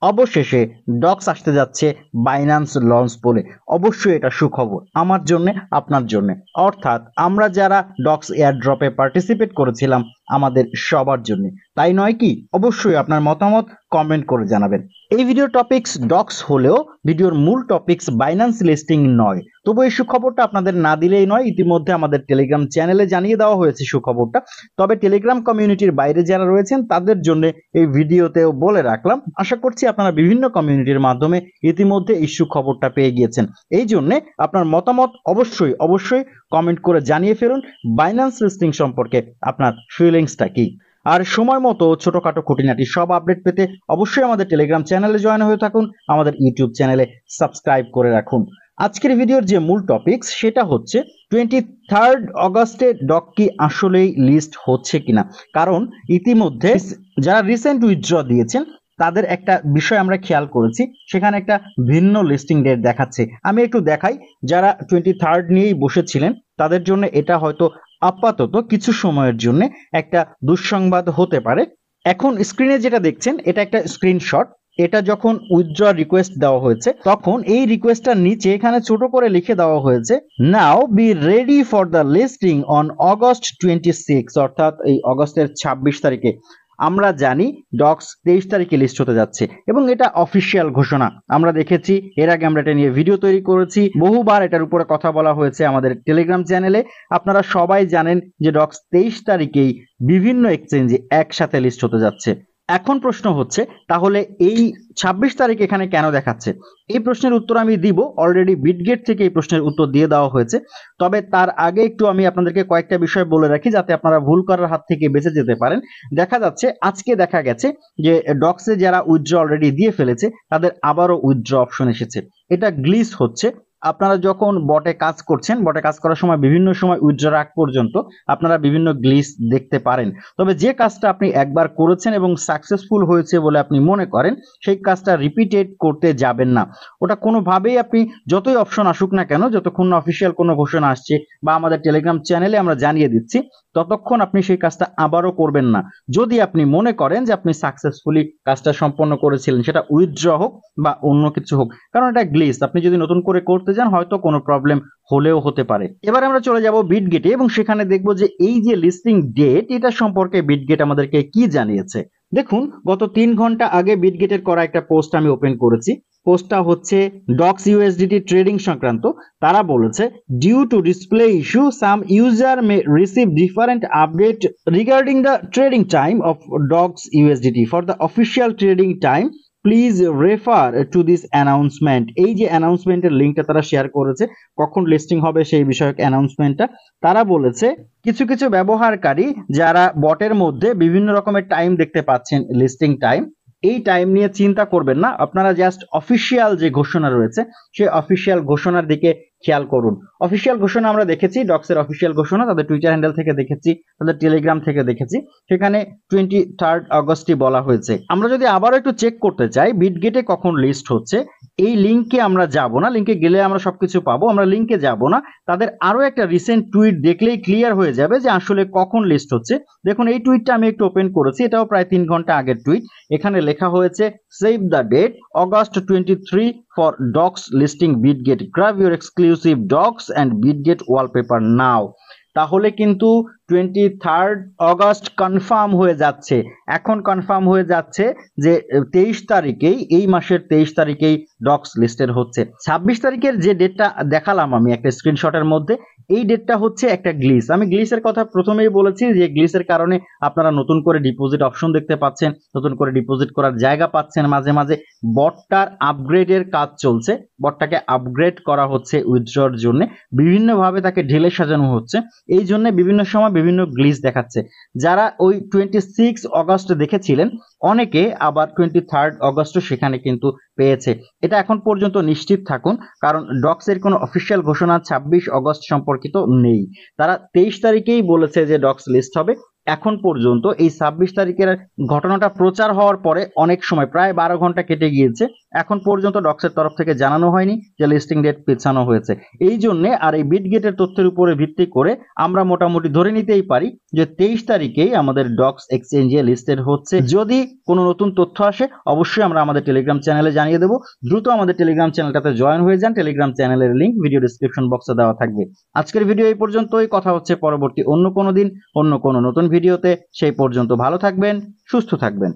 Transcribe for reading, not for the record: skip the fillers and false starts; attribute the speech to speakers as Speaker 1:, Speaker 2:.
Speaker 1: অবশেষে ডক্স আসতে যাচ্ছে বাইন্যান্স লঞ্চ বলে। অবশ্যই এটা সুখবর আমার জন্য, আপনার জন্য। অর্থাৎ আমরা যারা ডক্স এয়ারড্রপে পার্টিসিপেট করেছিলাম আমাদের সবার জন্য, তাই নয় কি? অবশ্যই আপনার মতামত কমেন্ট করে জানাবেন। এই ভিডিও টপিকস ডক্স হলেও ভিডিওর মূল টপিকস বাইন্যান্স লিস্টিং নয়। তবু এই সুখবরটা আপনাদের না দিলেই নয়, ইতিমধ্যে আমাদের টেলিগ্রাম চ্যানেলে জানিয়ে দেওয়া হয়েছে সুখবরটা। তবে টেলিগ্রাম কমিউনিটির বাইরে যারা রয়েছেন তাদের জন্য এই ভিডিওতেও বলে রাখলাম। আশা করছি আপনারা বিভিন্ন কমিউনিটির মাধ্যমে ইতিমধ্যে এই সুখবরটা পেয়ে গিয়েছেন। এই জন্য আপনার মতামত অবশ্যই অবশ্যই কমেন্ট করে জানিয়ে ফেলুন বাইন্যান্স লিস্টিং সম্পর্কে আপনার ফিলিংসটা কি। আর সময় মতো ছোটখাটো খুঁটিনাটি সব আপডেট পেতে অবশ্যই আমাদের টেলিগ্রাম চ্যানেলে জয়েন হয়ে থাকুন, আমাদের ইউটিউব চ্যানেলে সাবস্ক্রাইব করে রাখুন। আজকের ভিডিওর যে মূল টপিকস সেটা হচ্ছে 23 অগস্টে ডক কি আসলেই লিস্ট হচ্ছে কিনা। কারণ ইতিমধ্যে যারা রিসেন্ট উইথড্র দিয়েছেন তাদের একটা বিষয় আমরা খেয়াল করেছি, সেখানে একটা ভিন্ন লিস্টিং ডেট দেখাচ্ছে। আমি একটু দেখাই। যারা 23 নিয়েই বসেছিলেন তাদের জন্য এটা হয়তো আপাতত কিছু সময়ের জন্য একটা দুঃসংবাদ হতে পারে। এখন স্ক্রিনে যেটা দেখছেন এটা একটা স্ক্রিনশট। এটা যখন উইথড্র রিকোয়েস্ট দেওয়া হয়েছে তখন এই রিকোয়েস্টটার নিচে এখানে ছোট করে লিখে দেওয়া হয়েছে, now be ready for the listing on August 26, অর্থাৎ এই অগস্টের 26 তারিখে। আমরা জানি ডক্স 23 তারিখে লিস্ট হতে যাচ্ছে এবং এটা অফিসিয়াল ঘোষণা। আমরা দেখেছি, এর আগে আমরা এটা নিয়ে ভিডিও তৈরি করেছি, বহুবার এটার উপরে কথা বলা হয়েছে আমাদের টেলিগ্রাম চ্যানেলে। আপনারা সবাই জানেন যে ডক্স 23 তারিখেই বিভিন্ন এক্সচেঞ্জে একসাথে লিস্ট হতে যাচ্ছে। এখন প্রশ্ন হচ্ছে তাহলে এই 26 তারিখ এখানে কেন দেখাচ্ছে? এই প্রশ্নের উত্তর আমি দিব। অলরেডি বিটগেট থেকে এই প্রশ্নের উত্তর দিয়ে দেওয়া হয়েছে। তবে তার আগে একটু আমি আপনাদেরকে কয়েকটা বিষয় বলে রাখি যাতে আপনারা ভুল করার হাত থেকে বেঁচে যেতে পারেন। দেখা যাচ্ছে আজকে দেখা গেছে যে ডক্সে যারা উইথড্র অলরেডি দিয়ে ফেলেছে তাদের আবারও উইথড্র অপশন এসেছে। এটা গ্লিচ হচ্ছে। আপনারা যখন বটে কাজ করছেন, বটে কাজ করার সময় বিভিন্ন সময় উইথড্র আগ পর্যন্ত আপনারা বিভিন্ন গ্লিচ দেখতে পারেন। তবে যে কাজটা আপনি একবার করেছেন এবং সাকসেসফুল হয়েছে বলে আপনি মনে করেন, সেই কাজটা রিপিটেড করতে যাবেন না। ওটা কোনোভাবেই আপনি যতই অপশন আসুক না কেন, যতক্ষণ না অফিসিয়াল কোনো ঘোষণা আসছে বা আমাদের টেলিগ্রাম চ্যানেলে আমরা জানিয়ে দিচ্ছি, ততক্ষণ আপনি সেই কাজটা আবারও করবেন না। যদি আপনি মনে করেন যে আপনি সাকসেসফুলি কাজটা সম্পন্ন করেছিলেন, সেটা উইথড্র হোক বা অন্য কিছু হোক, কারণ এটা গ্লিচ। আপনি যদি নতুন করে করতে যান হয়তো কোনো প্রবলেম হলেও হতে পারে। এবার আমরা চলে যাব বিটগেটে এবং সেখানে দেখব যে এই যে লিস্টিং ডেট, এটা সম্পর্কে বিটগেট আমাদেরকে কি জানিয়েছে। দেখুন, গত 3 ঘন্টা আগে বিটগেটের করা একটা পোস্ট আমি ওপেন করেছি। পোস্টটা হচ্ছে ডক্স ইউএসডিটি ট্রেডিং সংক্রান্ত। তারা বলেছে, due to display issue some user may receive different update regarding the trading time of DOGS USDT for the official trading time please refer to this announcement. এই যে অ্যানাউন্সমেন্টের লিঙ্কটা তারা শেয়ার করেছে, কখন listing হবে সেই বিষয়ক অ্যানাউন্সমেন্টটা। তারা বলেছে কিছু কিছু ব্যবহারকারী যারা বটের মধ্যে বিভিন্ন রকমের টাইম দেখতে পাচ্ছেন, লিস্টিং টাইম, এই টাইম নিয়ে চিন্তা করবেন না। আপনারা জাস্ট অফিসিয়াল যে ঘোষণা রয়েছে সেই অফিসিয়াল ঘোষণার দিকে খেয়াল করুন। অফিসিয়াল ঘোষণা আমরা দেখেছি, ডক্সের অফিসিয়াল ঘোষণা তাদের টুইটার হ্যান্ডেল থেকে দেখেছি, তাদের টেলিগ্রাম থেকে দেখেছি। সেখানে 23 আগস্টই বলা হয়েছে। আমরা যদি আবারও একটু চেক করতে চাই বিটগেটে কখন লিস্ট হচ্ছে, এই লিঙ্কে আমরা যাব না। লিঙ্কে গেলে আমরা সবকিছু পাবো, আমরা লিঙ্কে যাব না। তাদের আরো একটা রিসেন্ট টুইট দেখলেই ক্লিয়ার হয়ে যাবে যে আসলে কখন লিস্ট হচ্ছে। দেখুন, এই টুইটটা আমি একটু ওপেন করেছি, এটাও প্রায় 3 ঘন্টা আগের টুইট। এখানে লেখা হয়েছে, save the date August 23 for DOGS listing Bitget, grab your exclusive DOGS and Bitget wallpaper now. তাহলে কিন্তু 23 অগস্ট কনফার্ম হয়ে যাচ্ছে। এখন কনফার্ম হয়ে যাচ্ছে যে 23 তারিখেই, এই মাসের 23 তারিখেই ডক্স লিস্টেড হচ্ছে। 26 তারিখের যে ডেটটা দেখালাম আমি একটা স্ক্রিনশটের মধ্যে, এই ডেটটা হচ্ছে একটা গ্লিচ। আমি গ্লিচের কথা প্রথমেই বলেছি যে গ্লিচের কারণে আপনারা নতুন করে ডিপোজিট অপশন দেখতে পাচ্ছেন, নতুন করে ডিপোজিট করার জায়গা পাচ্ছেন। মাঝে মাঝে বটটার আপগ্রেডের কাজ চলছে, বটটাকে আপগ্রেড করা হচ্ছে উইথড্রর জন্য, বিভিন্নভাবে তাকে ঢেলে সাজানো হচ্ছে। এই জন্য বিভিন্ন সময় বিভিন্ন গ্লিচ দেখাচ্ছে। যারা ওই 26 অগস্ট দেখেছিলেন অনেকে আবার 23 অগস্ট সেখানে কিন্তু পেয়েছে। এটা এখন পর্যন্ত নিশ্চিত থাকুন, কারণ ডক্সের কোনো অফিসিয়াল ঘোষণা 26 অগস্ট সম্পর্কিত নেই। তারা 23 তারিখেই বলেছে যে ডক্স লিস্ট হবে। এখন পর্যন্ত এই 26 তারিখের ঘটনাটা প্রচার হওয়ার পরে অনেক সময় প্রায় 12 ঘন্টা কেটে গিয়েছে, এখন পর্যন্ত ডক্সের তরফ থেকে জানানো হয়নি যে লিস্টিং ডেট পেছানো হয়েছে। এই জন্য আর এই বিটগেটের তথ্যের উপরে ভিত্তি করে আমরা মোটামুটি ধরে নিতেই পারি যে 23 তারিখেই আমাদের ডক্স এক্সচেঞ্জে লিস্টেড হচ্ছে। যদি কোনো নতুন তথ্য আসে অবশ্যই আমরা আমাদের টেলিগ্রাম চ্যানেলে জানিয়ে দেবো। দ্রুত আমাদের টেলিগ্রাম চ্যানেলটাতে জয়েন হয়ে যান, টেলিগ্রাম চ্যানেলের লিংক ভিডিও ডিসক্রিপশন বক্সে দেওয়া থাকবে। আজকের ভিডিও এই পর্যন্তই, কথা হচ্ছে পরবর্তী অন্য কোনো দিন অন্য কোনো নতুন ভিডিওতে। সেই পর্যন্ত ভালো থাকবেন, সুস্থ থাকবেন।